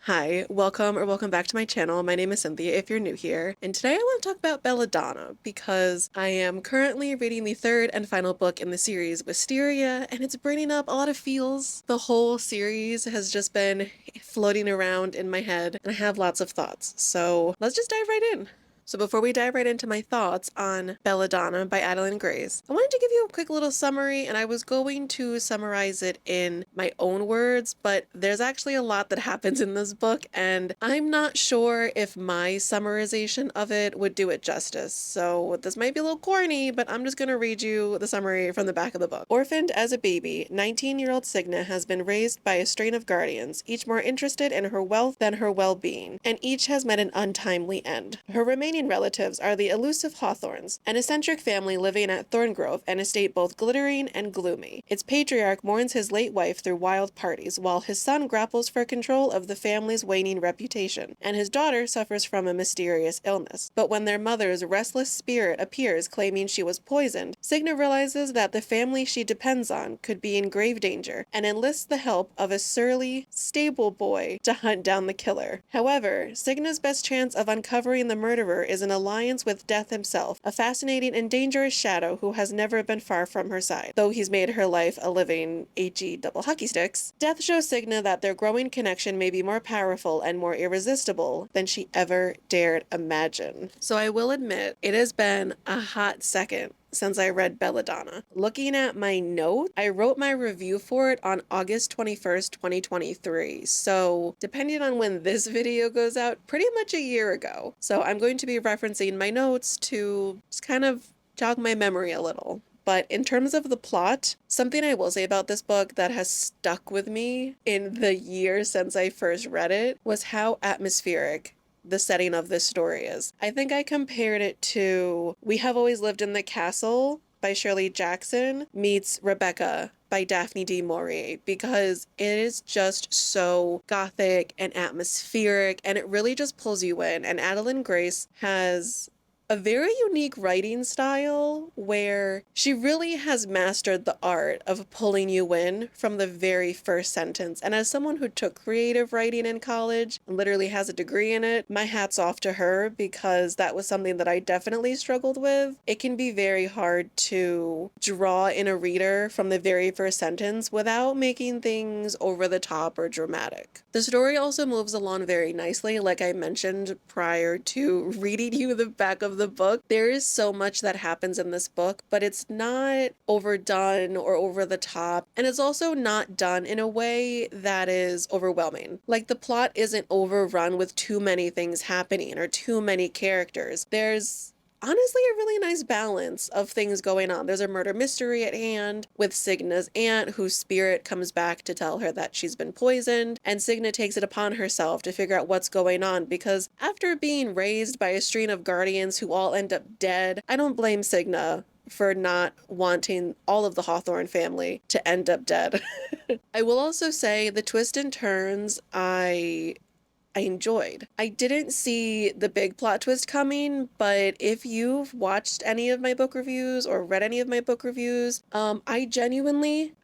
Hi, welcome back to my channel. My name is Cynthia if you're new here, and today I want to talk about Belladonna because I am currently reading the third and final book in the series, Wisteria, and it's bringing up a lot of feels. The whole series has just been floating around in my head, and I have lots of thoughts. So let's just dive right in. So before we dive right into my thoughts on Belladonna by Adalyn Grace, I wanted to give you a quick little summary, and I was going to summarize it in my own words, but there's actually a lot that happens in this book, and I'm not sure if my summarization of it would do it justice. So this might be a little corny, but I'm just going to read you the summary from the back of the book. Orphaned as a baby, 19-year-old Cygna has been raised by a strain of guardians, each more interested in her wealth than her well-being, and each has met an untimely end. Her remaining relatives are the elusive Hawthorns, an eccentric family living at Thorngrove, an estate both glittering and gloomy. Its patriarch mourns his late wife through wild parties, while his son grapples for control of the family's waning reputation, and his daughter suffers from a mysterious illness. But when their mother's restless spirit appears claiming she was poisoned, Cygna realizes that the family she depends on could be in grave danger, and enlists the help of a surly, stable boy to hunt down the killer. However, Cygna's best chance of uncovering the murderer is an alliance with Death himself, a fascinating and dangerous shadow who has never been far from her side, though he's made her life a living HE double hockey sticks. Death shows Cygna that their growing connection may be more powerful and more irresistible than she ever dared imagine. So I will admit, it has been a hot second since I read Belladonna. Looking at my note, I wrote my review for it on August 21st, 2023. So depending on when this video goes out, pretty much a year ago. So I'm going to be referencing my notes to just kind of jog my memory a little. But in terms of the plot, something I will say about this book that has stuck with me in the year since I first read it was how atmospheric the setting of this story is. I think I compared it to We Have Always Lived in the Castle by Shirley Jackson meets Rebecca by Daphne du Maurier, because it is just so gothic and atmospheric, and it really just pulls you in. And Adalyn Grace has a very unique writing style where she really has mastered the art of pulling you in from the very first sentence. And as someone who took creative writing in college and literally has a degree in it, my hat's off to her, because that was something that I definitely struggled with. It can be very hard to draw in a reader from the very first sentence without making things over the top or dramatic. The story also moves along very nicely, like I mentioned prior to reading you the back of the book. There is so much that happens in this book, but it's not overdone or over the top, and it's also not done in a way that is overwhelming. Like, the plot isn't overrun with too many things happening or too many characters. There's honestly a really nice balance of things going on. There's a murder mystery at hand with Cygna's aunt, whose spirit comes back to tell her that she's been poisoned, and Cygna takes it upon herself to figure out what's going on, because after being raised by a string of guardians who all end up dead, I don't blame Cygna for not wanting all of the Hawthorne family to end up dead. I will also say the twists and turns I enjoyed. I didn't see the big plot twist coming, but if you've watched any of my book reviews or read any of my book reviews, I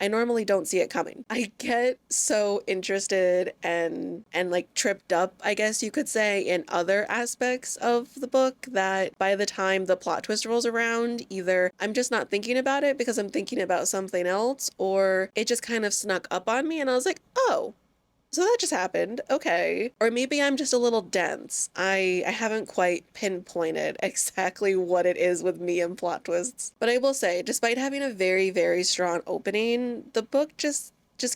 normally don't see it coming. I get so interested and like tripped up, I guess you could say, in other aspects of the book that by the time the plot twist rolls around, either I'm just not thinking about it because I'm thinking about something else, or it just kind of snuck up on me and I was like, oh, so that just happened. Okay. Or maybe I'm just a little dense. I haven't quite pinpointed exactly what it is with me and plot twists. But I will say, despite having a very, very strong opening, the book just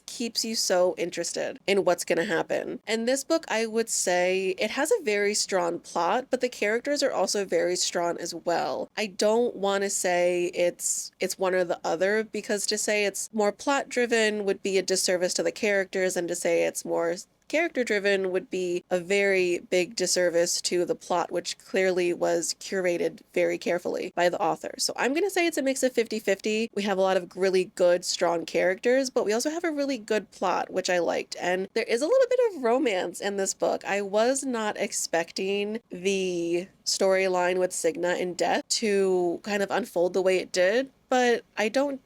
keeps you so interested in what's going to happen. And this book, I would say, it has a very strong plot, but the characters are also very strong as well. I don't want to say it's one or the other, because to say it's more plot driven would be a disservice to the characters, and to say it's more character driven would be a very big disservice to the plot, which clearly was curated very carefully by the author. So I'm going to say it's a mix of 50-50. We have a lot of really good, strong characters, but we also have a really good plot, which I liked. And there is a little bit of romance in this book. I was not expecting the storyline with Cygna and Death to kind of unfold the way it did, but I don't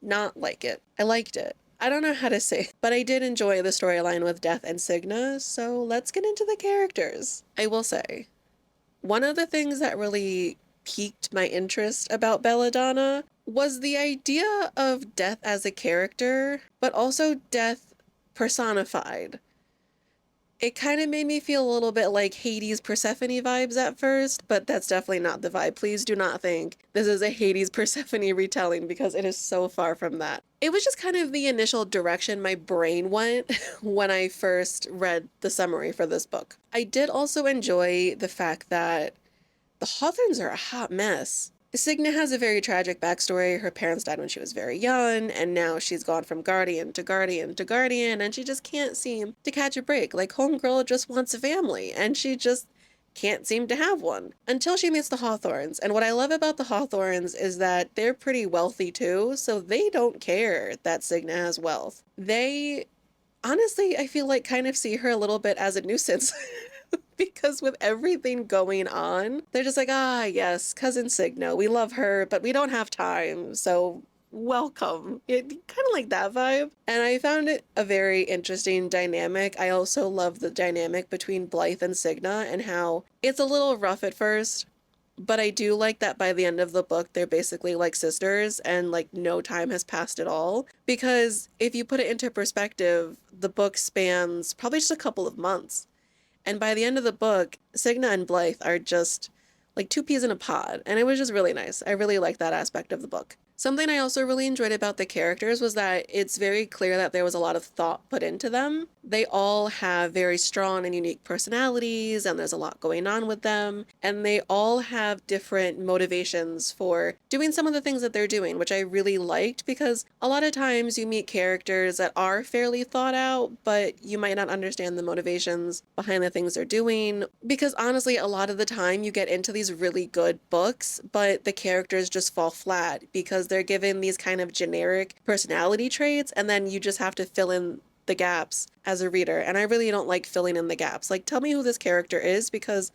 not like it. I liked it. I don't know how to say, but I did enjoy the storyline with Death and Cigna, so let's get into the characters. I will say, one of the things that really piqued my interest about Belladonna was the idea of Death as a character, but also Death personified. It kind of made me feel a little bit like Hades Persephone vibes at first, but that's definitely not the vibe. Please do not think this is a Hades Persephone retelling because it is so far from that. It was just kind of the initial direction my brain went when I first read the summary for this book. I did also enjoy the fact that the Hawthorns are a hot mess. Cygna has a very tragic backstory. Her parents died when she was very young, and now she's gone from guardian to guardian to guardian, and she just can't seem to catch a break. Like, homegirl just wants a family, and she just can't seem to have one until she meets the Hawthorns. And what I love about the Hawthorns is that they're pretty wealthy too, so they don't care that Cygna has wealth. They, honestly, I feel like kind of see her a little bit as a nuisance. Because with everything going on, they're just like, ah, yes, cousin Cygna, we love her, but we don't have time, so welcome. It kind of like that vibe. And I found it a very interesting dynamic. I also love the dynamic between Blythe and Cygna and how it's a little rough at first, but I do like that by the end of the book, they're basically like sisters and like no time has passed at all. Because if you put it into perspective, the book spans probably just a couple of months. And by the end of the book, Cygna and Blythe are just like two peas in a pod. And it was just really nice. I really liked that aspect of the book. Something I also really enjoyed about the characters was that it's very clear that there was a lot of thought put into them. They all have very strong and unique personalities, and there's a lot going on with them. And they all have different motivations for doing some of the things that they're doing, which I really liked because a lot of times you meet characters that are fairly thought out, but you might not understand the motivations behind the things they're doing. Because honestly, a lot of the time you get into these really good books, but the characters just fall flat because they're given these kind of generic personality traits, and then you just have to fill in the gaps as a reader. And I really don't like filling in the gaps. Like, tell me who this character is because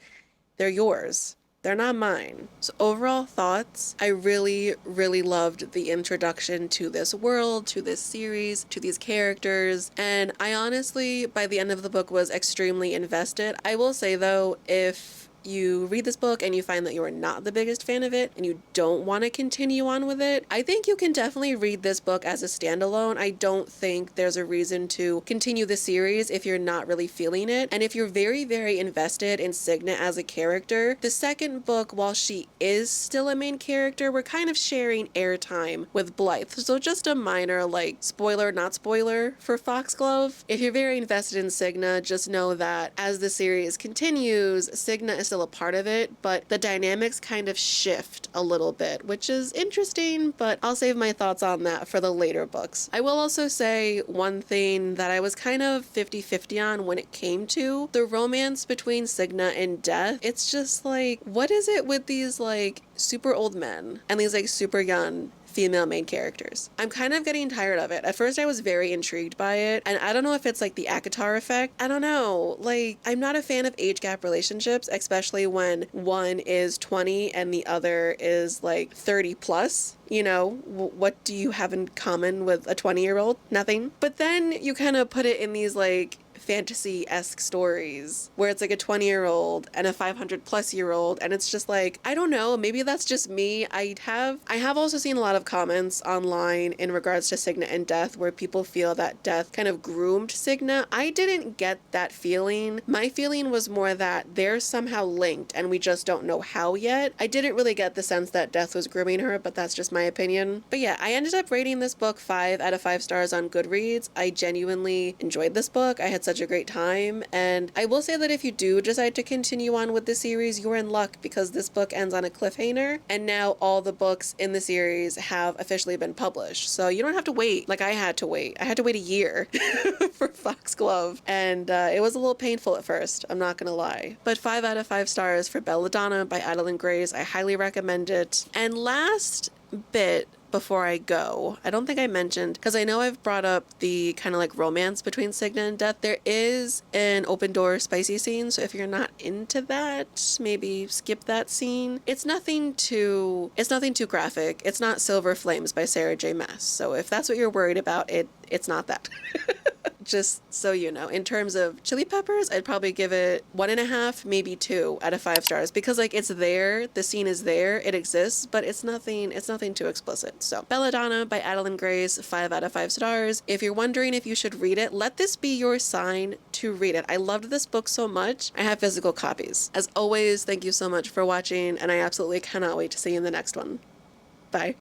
they're yours. They're not mine. So overall thoughts, I really, really loved the introduction to this world, to this series, to these characters. And I honestly, by the end of the book, was extremely invested. I will say though, if you read this book and you find that you are not the biggest fan of it and you don't want to continue on with it, I think you can definitely read this book as a standalone. I don't think there's a reason to continue the series if you're not really feeling it. And if you're very, very invested in Cygna as a character, the second book, while she is still a main character, we're kind of sharing airtime with Blythe. So just a minor, like, spoiler, not spoiler for Foxglove. If you're very invested in Cygna, just know that as the series continues, Cygna is still a part of it, but the dynamics kind of shift a little bit, which is interesting, but I'll save my thoughts on that for the later books. I will also say one thing that I was kind of 50-50 on when it came to the romance between Cygna and Death. It's just like, what is it with these like super old men and these like super young female main characters? I'm kind of getting tired of it. At first I was very intrigued by it, and I don't know if it's like the ACOTAR effect. I don't know. Like, I'm not a fan of age gap relationships, especially when one is 20 and the other is like 30 plus. You know, what do you have in common with a 20-year-old? Nothing. But then you kind of put it in these like fantasy-esque stories where it's like a 20-year-old and a 500-plus-year-old, and it's just like, I don't know, maybe that's just me. I have also seen a lot of comments online in regards to Cygna and Death where people feel that Death kind of groomed Cygna. I didn't get that feeling. My feeling was more that they're somehow linked and we just don't know how yet. I didn't really get the sense that Death was grooming her, but that's just my opinion. But yeah, I ended up rating this book 5 out of 5 stars on Goodreads. I genuinely enjoyed this book. I had such a great time, and I will say that if you do decide to continue on with the series, you're in luck because this book ends on a cliffhanger, and now all the books in the series have officially been published. So you don't have to wait like I had to wait. I had to wait a year for Foxglove, and it was a little painful at first, I'm not gonna lie. But 5 out of 5 stars for Belladonna by Adalyn Grace. I highly recommend it. And last bit before I go, I don't think I mentioned, because I know I've brought up the kind of like romance between Cygna and Death. There is an open door spicy scene, so if you're not into that, maybe skip that scene. It's nothing too graphic. It's not Silver Flames by Sarah J. Maas. So if that's what you're worried about, It's not that. Just so you know, in terms of chili peppers, I'd probably give it 1.5, maybe 2 out of 5 stars, because like it's there, the scene is there, it exists, but it's nothing too explicit. So Belladonna by Adalyn Grace, 5 out of 5 stars. If you're wondering if you should read it, let this be your sign to read it. I loved this book so much. I have physical copies. As always, thank you so much for watching, and I absolutely cannot wait to see you in the next one. Bye.